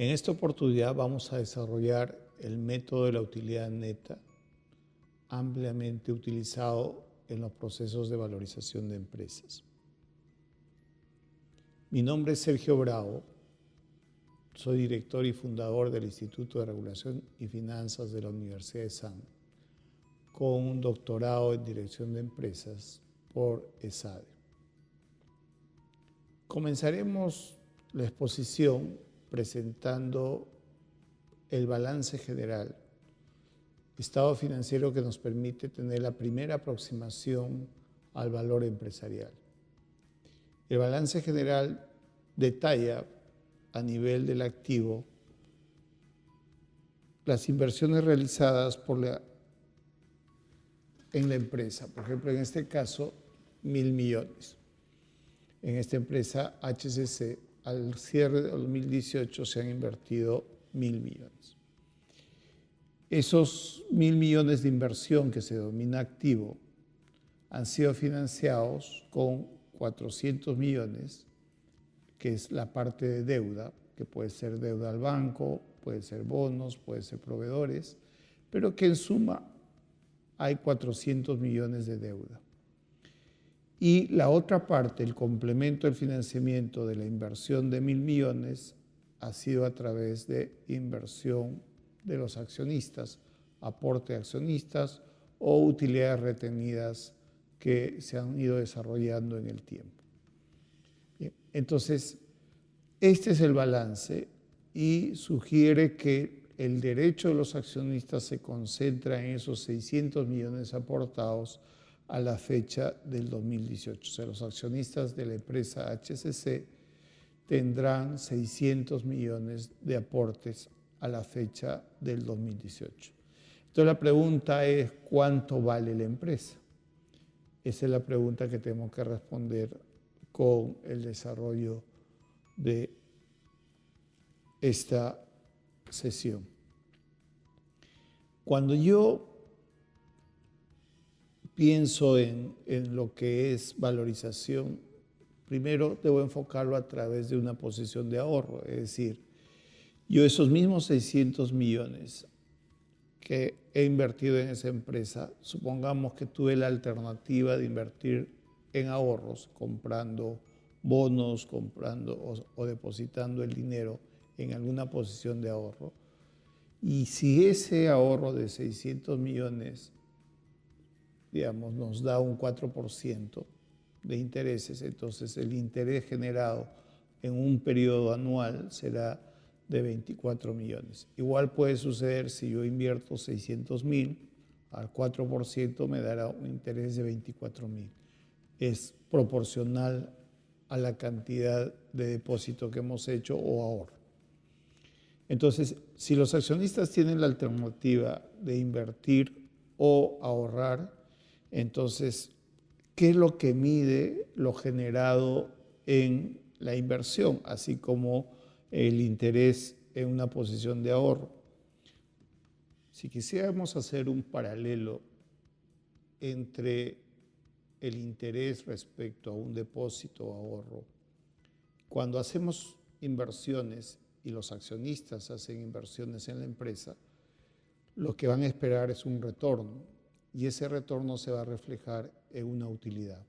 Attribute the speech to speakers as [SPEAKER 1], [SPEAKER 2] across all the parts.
[SPEAKER 1] En esta oportunidad vamos a desarrollar el método de la utilidad neta, ampliamente utilizado en los procesos de valorización de empresas. Mi nombre es Sergio Bravo, soy director y fundador del Instituto de Regulación y Finanzas de la Universidad de SAN, con un doctorado en Dirección de Empresas por ESADE. Comenzaremos la exposición presentando el balance general, estado financiero que nos permite tener la primera aproximación al valor empresarial. El balance general detalla a nivel del activo las inversiones realizadas en la empresa. Por ejemplo, en este caso, 1.000 millones. En esta empresa HCC, al cierre de 2018 se han invertido 1.000 millones. Esos 1.000 millones de inversión que se denomina activo han sido financiados con 400 millones, que es la parte de deuda, que puede ser deuda al banco, puede ser bonos, puede ser proveedores, pero que en suma hay 400 millones de deuda. Y la otra parte, el complemento del financiamiento de la inversión de 1.000 millones, ha sido a través de inversión de los accionistas, aporte de accionistas o utilidades retenidas que se han ido desarrollando en el tiempo. Bien, entonces, este es el balance y sugiere que el derecho de los accionistas se concentra en esos 600 millones aportados a la fecha del 2018. O sea, los accionistas de la empresa HCC tendrán 600 millones de aportes a la fecha del 2018. Entonces la pregunta es, ¿cuánto vale la empresa? Esa es la pregunta que tenemos que responder con el desarrollo de esta sesión. Cuando yo pienso en lo que es valorización, primero debo enfocarlo a través de una posición de ahorro, es decir, yo esos mismos 600 millones que he invertido en esa empresa, supongamos que tuve la alternativa de invertir en ahorros, comprando bonos, comprando o depositando el dinero en alguna posición de ahorro. Y si ese ahorro de 600 millones, digamos, nos da un 4% de intereses, entonces el interés generado en un periodo anual será de 24 millones. Igual puede suceder si yo invierto 600.000, al 4% me dará un interés de 24.000. Es proporcional a la cantidad de depósito que hemos hecho o ahorro. Entonces, si los accionistas tienen la alternativa de invertir o ahorrar, entonces, ¿qué es lo que mide lo generado en la inversión, así como el interés en una posición de ahorro? Si quisiéramos hacer un paralelo entre el interés respecto a un depósito o ahorro, cuando hacemos inversiones y los accionistas hacen inversiones en la empresa, lo que van a esperar es un retorno y ese retorno se va a reflejar en una utilidad.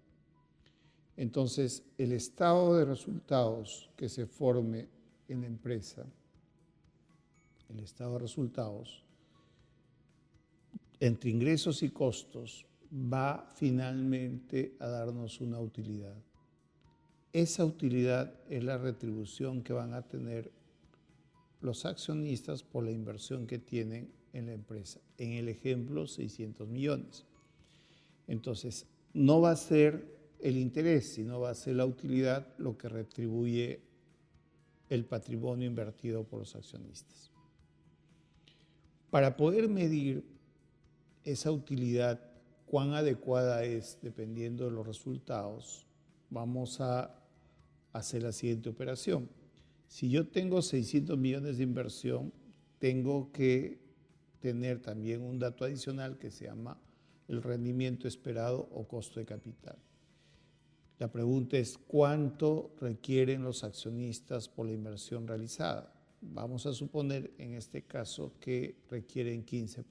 [SPEAKER 1] Entonces, el estado de resultados que se forme en la empresa, el estado de resultados, entre ingresos y costos, va finalmente a darnos una utilidad. Esa utilidad es la retribución que van a tener los accionistas por la inversión que tienen en la empresa. En el ejemplo, 600 millones. Entonces, no va a ser el interés, sino va a ser la utilidad lo que retribuye el patrimonio invertido por los accionistas. Para poder medir esa utilidad, cuán adecuada es, dependiendo de los resultados, vamos a hacer la siguiente operación. Si yo tengo 600 millones de inversión, tengo que tener también un dato adicional que se llama el rendimiento esperado o costo de capital. La pregunta es, ¿cuánto requieren los accionistas por la inversión realizada? vamos a suponer en este caso que requieren 15%.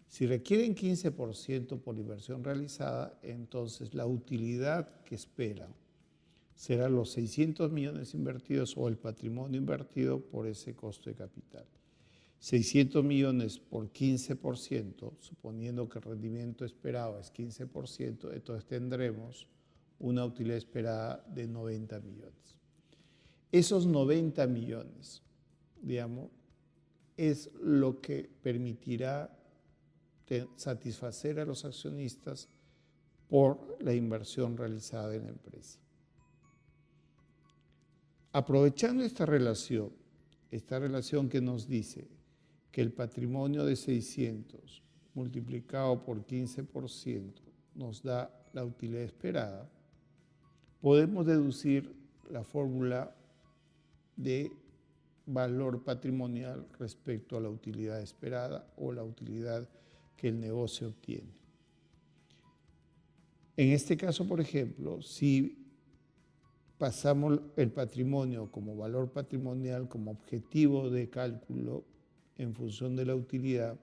[SPEAKER 1] Si requieren 15% por inversión realizada, entonces la utilidad que esperan será los 600 millones invertidos o el patrimonio invertido por ese costo de capital. 600 millones por 15%, suponiendo que el rendimiento esperado es 15%, entonces tendremos una utilidad esperada de 90 millones. Esos 90 millones, digamos, es lo que permitirá satisfacer a los accionistas por la inversión realizada en la empresa. Aprovechando esta relación que nos dice que el patrimonio de 600 multiplicado por 15% nos da la utilidad esperada, podemos deducir la fórmula de valor patrimonial respecto a la utilidad esperada o la utilidad que el negocio obtiene. En este caso, por ejemplo, si pasamos el patrimonio como valor patrimonial, como objetivo de cálculo en función de la utilidad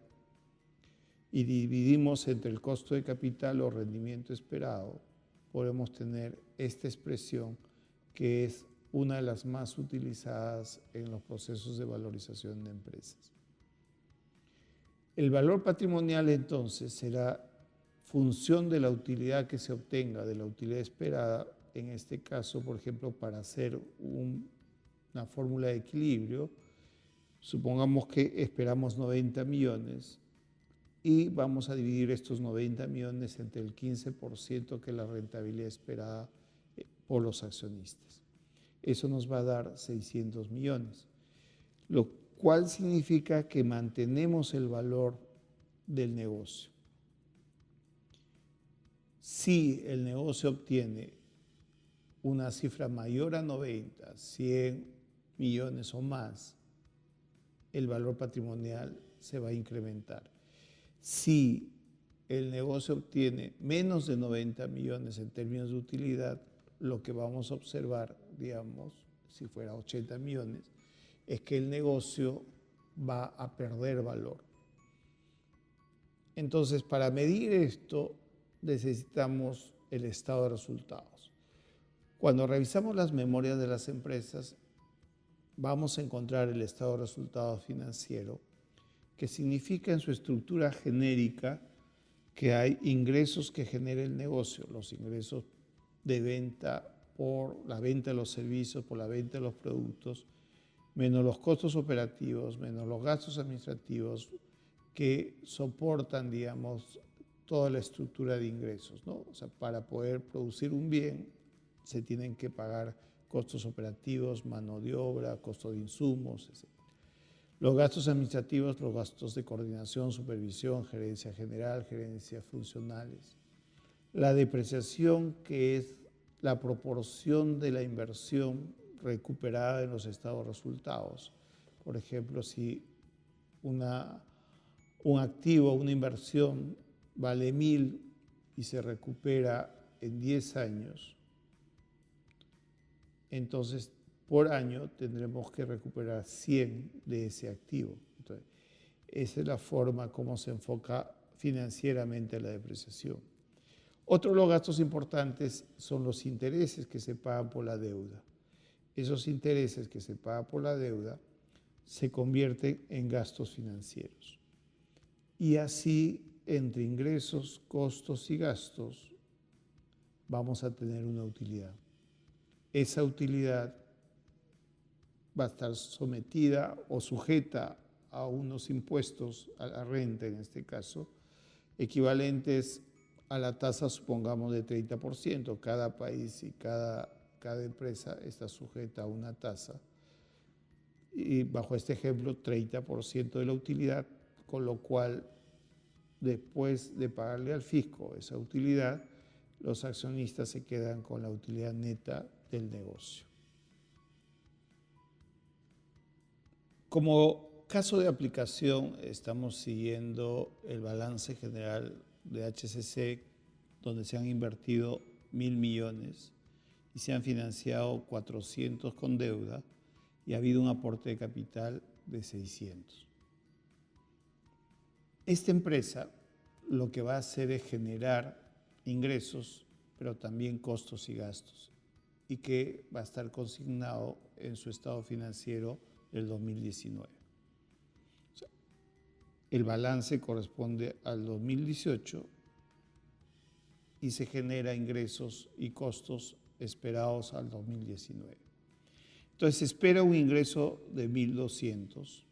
[SPEAKER 1] y dividimos entre el costo de capital o rendimiento esperado, podemos tener esta expresión que es una de las más utilizadas en los procesos de valorización de empresas. El valor patrimonial entonces será función de la utilidad que se obtenga, de la utilidad esperada, en este caso, por ejemplo, para hacer una fórmula de equilibrio, supongamos que esperamos 90 millones y vamos a dividir estos 90 millones entre el 15% que es la rentabilidad esperada por los accionistas. Eso nos va a dar 600 millones, lo cual significa que mantenemos el valor del negocio. Si el negocio obtiene una cifra mayor a 90, 100 millones o más, el valor patrimonial se va a incrementar. Si el negocio obtiene menos de 90 millones en términos de utilidad, lo que vamos a observar, digamos, si fuera 80 millones, es que el negocio va a perder valor. Entonces, para medir esto, necesitamos el estado de resultados. Cuando revisamos las memorias de las empresas, vamos a encontrar el estado de resultados financiero, que significa en su estructura genérica que hay ingresos que genera el negocio, los ingresos de venta por la venta de los servicios, por la venta de los productos, menos los costos operativos, menos los gastos administrativos que soportan, digamos, toda la estructura de ingresos, ¿no? O sea, para poder producir un bien se tienen que pagar costos operativos, mano de obra, costo de insumos, etc. Los gastos administrativos, los gastos de coordinación, supervisión, gerencia general, gerencias funcionales. La depreciación, que es la proporción de la inversión recuperada en los estados de resultados. Por ejemplo, si un activo, una inversión vale 1.000 y se recupera en 10 años, entonces por año tendremos que recuperar 100 de ese activo. Entonces, esa es la forma como se enfoca financieramente la depreciación. Otro de los gastos importantes son los intereses que se pagan por la deuda. Esos intereses que se pagan por la deuda se convierten en gastos financieros. Y así, entre ingresos, costos y gastos, vamos a tener una utilidad. Esa utilidad va a estar sometida o sujeta a unos impuestos, a la renta en este caso, equivalentes a la tasa, supongamos, de 30%. Cada país y cada empresa está sujeta a una tasa. Y bajo este ejemplo, 30% de la utilidad, con lo cual, después de pagarle al fisco esa utilidad, los accionistas se quedan con la utilidad neta del negocio. Como caso de aplicación, estamos siguiendo el balance general de HCC, donde se han invertido 1.000 millones y se han financiado 400 con deuda, y ha habido un aporte de capital de 600. Esta empresa lo que va a hacer es generar ingresos, pero también costos y gastos, y que va a estar consignado en su estado financiero del 2019. O sea, el balance corresponde al 2018 y se genera ingresos y costos esperados al 2019. Entonces se espera un ingreso de 1.200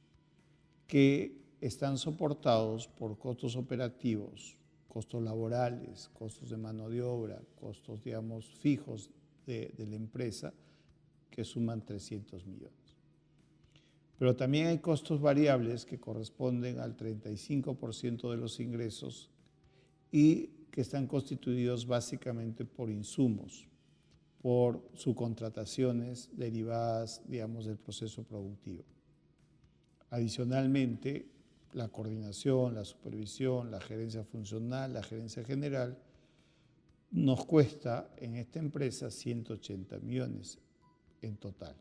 [SPEAKER 1] que están soportados por costos operativos, costos laborales, costos de mano de obra, costos, digamos, fijos de la empresa, que suman 300 millones. Pero también hay costos variables que corresponden al 35% de los ingresos y que están constituidos básicamente por insumos, por subcontrataciones derivadas, digamos, del proceso productivo. Adicionalmente, la coordinación, la supervisión, la gerencia funcional, la gerencia general, nos cuesta en esta empresa 180 millones en total.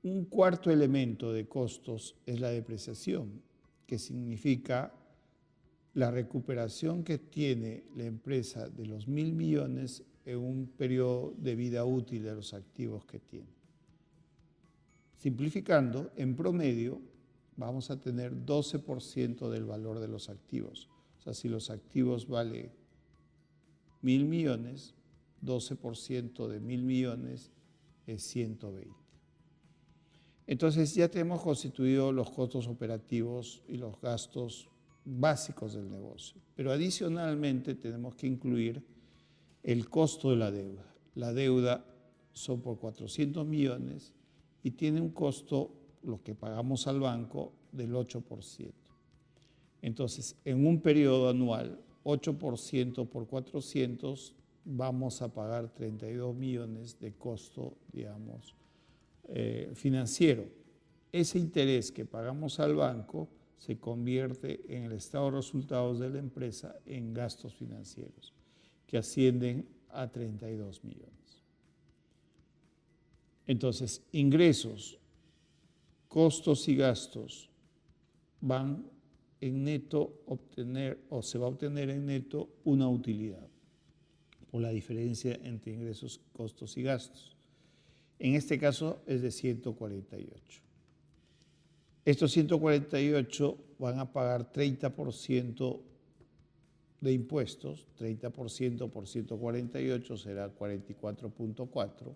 [SPEAKER 1] Un cuarto elemento de costos es la depreciación, que significa la recuperación que tiene la empresa de los 1.000 millones en un periodo de vida útil de los activos que tiene. Simplificando, en promedio vamos a tener 12% del valor de los activos. O sea, si los activos valen 1.000 millones, 12% de 1.000 millones es 120. Entonces ya tenemos constituido los costos operativos y los gastos básicos del negocio. Pero adicionalmente tenemos que incluir el costo de la deuda. La deuda son por 400 millones y tiene un costo, lo que pagamos al banco, del 8%. Entonces, en un periodo anual, 8% por 400, vamos a pagar 32 millones de costo, digamos, financiero. Ese interés que pagamos al banco se convierte en el estado de resultados de la empresa en gastos financieros, que ascienden a 32 millones. Entonces, ingresos, costos y gastos van en neto obtener, o se va a obtener en neto, una utilidad por la diferencia entre ingresos, costos y gastos. En este caso es de 148. Estos 148 van a pagar 30% de impuestos, 30% por 148 será 44.4,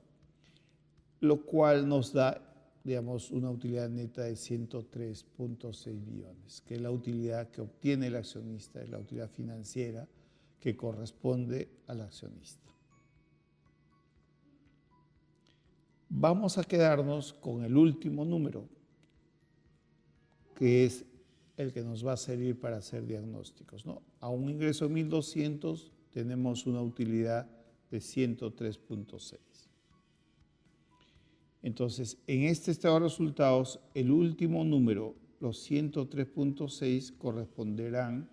[SPEAKER 1] lo cual nos da, digamos, una utilidad neta de 103.6 millones, que es la utilidad que obtiene el accionista, es la utilidad financiera que corresponde al accionista. Vamos a quedarnos con el último número, que es el que nos va a servir para hacer diagnósticos, ¿no? A un ingreso de 1.200 tenemos una utilidad de 103.6. Entonces, en este estado de resultados, el último número, los 103.6, corresponderán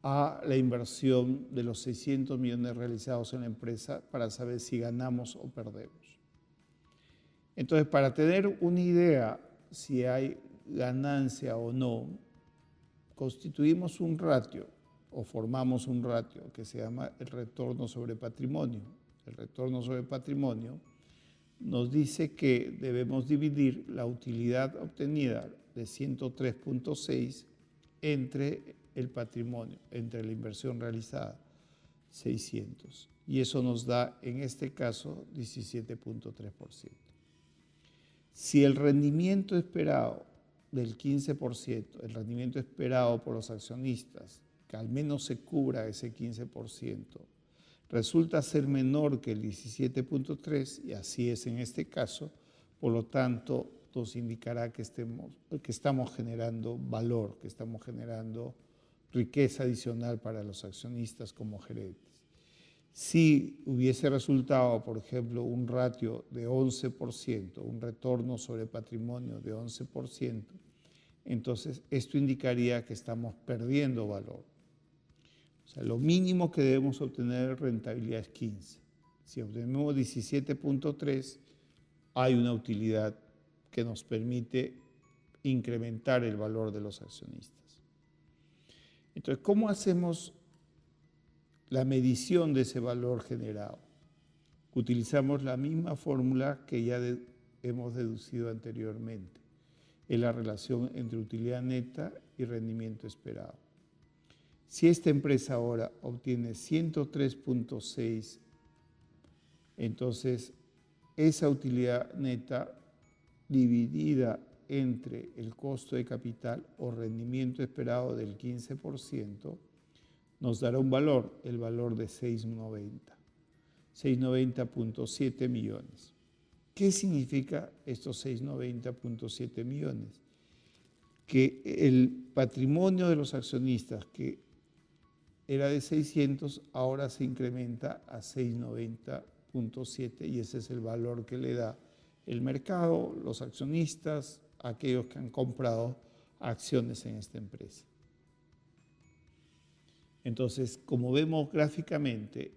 [SPEAKER 1] a la inversión de los 600 millones realizados en la empresa para saber si ganamos o perdemos. Entonces, para tener una idea si hay ganancia o no, constituimos un ratio o formamos un ratio que se llama el retorno sobre patrimonio. El retorno sobre patrimonio nos dice que debemos dividir la utilidad obtenida de 103.6 entre el patrimonio, entre la inversión realizada, 600. Y eso nos da, en este caso, 17.3%. Si el rendimiento esperado del 15%, el rendimiento esperado por los accionistas, que al menos se cubra ese 15%, resulta ser menor que el 17.3%, y así es en este caso, por lo tanto, nos indicará que estamos generando valor, que estamos generando riqueza adicional para los accionistas como gerentes. Si hubiese resultado, por ejemplo, un ratio de 11%, un retorno sobre patrimonio de 11%, entonces esto indicaría que estamos perdiendo valor. O sea, lo mínimo que debemos obtener de rentabilidad es 15. Si obtenemos 17.3, hay una utilidad que nos permite incrementar el valor de los accionistas. Entonces, ¿cómo hacemos la medición de ese valor generado? Utilizamos la misma fórmula que ya hemos deducido anteriormente. Es la relación entre utilidad neta y rendimiento esperado. Si esta empresa ahora obtiene 103.6, entonces esa utilidad neta dividida entre el costo de capital o rendimiento esperado del 15%, nos dará un valor, el valor de 690.7 millones. ¿Qué significa estos 690.7 millones? Que el patrimonio de los accionistas, que era de 600, ahora se incrementa a 690.7 y ese es el valor que le da el mercado, los accionistas, aquellos que han comprado acciones en esta empresa. Entonces, como vemos gráficamente,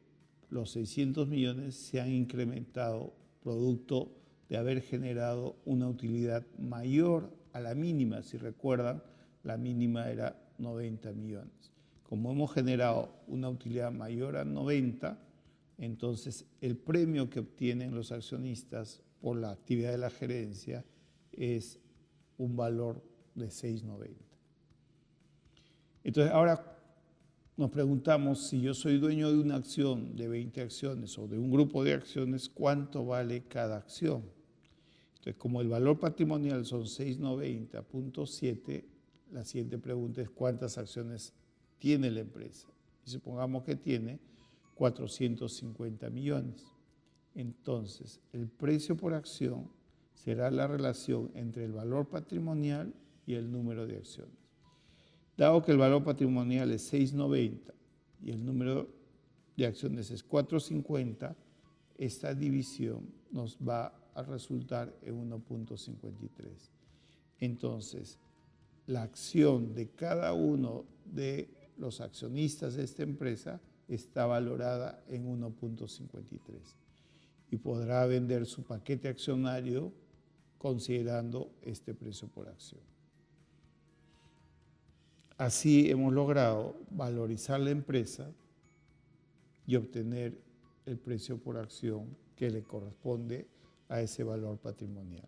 [SPEAKER 1] los 600 millones se han incrementado producto de haber generado una utilidad mayor a la mínima. Si recuerdan, la mínima era 90 millones. Como hemos generado una utilidad mayor a 90, entonces el premio que obtienen los accionistas por la actividad de la gerencia es un valor de 6.90. Entonces, ahora nos preguntamos, si yo soy dueño de una acción, de 20 acciones o de un grupo de acciones, ¿cuánto vale cada acción? Entonces, como el valor patrimonial son 690.7, la siguiente pregunta es ¿cuántas acciones tiene la empresa? Y supongamos que tiene 450 millones. Entonces, el precio por acción será la relación entre el valor patrimonial y el número de acciones. Dado que el valor patrimonial es 6.90 y el número de acciones es 450, esta división nos va a resultar en 1.53. Entonces, la acción de cada uno de los accionistas de esta empresa está valorada en 1.53 y podrá vender su paquete accionario considerando este precio por acción. Así hemos logrado valorizar la empresa y obtener el precio por acción que le corresponde a ese valor patrimonial.